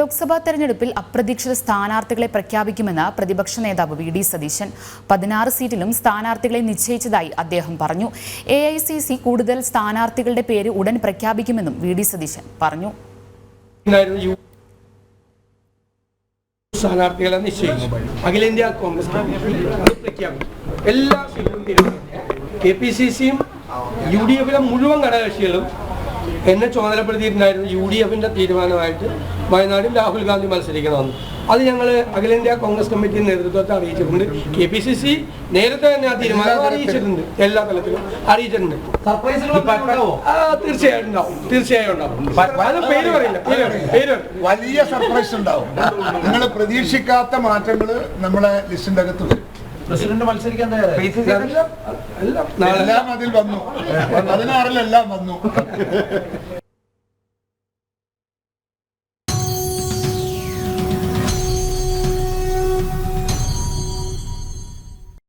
ലോക്സഭാ തെരഞ്ഞെടുപ്പിൽ അപ്രതീക്ഷിത സ്ഥാനാർത്ഥികളെ പ്രഖ്യാപിക്കുമെന്ന് പ്രതിപക്ഷ നേതാവ് വി.ഡി. സതീശൻ 16 സീറ്റിലും സ്ഥാനാർത്ഥികളെ നിശ്ചയിച്ചതായി അദ്ദേഹം പറഞ്ഞു. AICC കൂടുതൽ സ്ഥാനാർത്ഥികളുടെ പേര് ഉടൻ പ്രഖ്യാപിക്കുമെന്നും വി.ഡി. സതീശൻ പറഞ്ഞു. സ്ഥാനാർത്ഥികളെ നിശ്ചയിക്കും. അഖിലേന്ത്യാ കോൺഗ്രസ് അത് പ്രഖ്യാപിക്കും. എല്ലാ സീറ്റും KPCCയും UDF-ലെ മുഴുവൻ ഘടകകക്ഷികളും എന്നെ ചുമതലപ്പെടുത്തിയിട്ടുണ്ടായിരുന്നു. UDF-ന്റെ തീരുമാനമായിട്ട് വയനാട്ടിൽ രാഹുൽ ഗാന്ധി മത്സരിക്കണമെന്ന്. അത് ഞങ്ങൾ അഖിലേന്ത്യാ കോൺഗ്രസ് കമ്മിറ്റി നേതൃത്വത്തെ അറിയിച്ചിട്ടുണ്ട്. KPCC നേരത്തെ തന്നെ ആ തീരുമാനം അറിയിച്ചിട്ടുണ്ട്. എല്ലാ തലത്തിലും അറിയിച്ചിട്ടുണ്ട്. തീർച്ചയായും ഉണ്ടാവും. പേര് പറയില്ല. പേര് വലിയ സർപ്രൈസ് ഉണ്ടാവും. നിങ്ങൾ പ്രതീക്ഷിക്കാത്ത മാറ്റങ്ങൾ നമ്മുടെ ലിസ്റ്റിന്റെ അകത്ത് വരും. പ്രസിഡന്റ് മത്സരിക്കാൻ തയ്യാറായി. എല്ലാം അതിൽ വന്നു. 16-ലെല്ലാം വന്നു.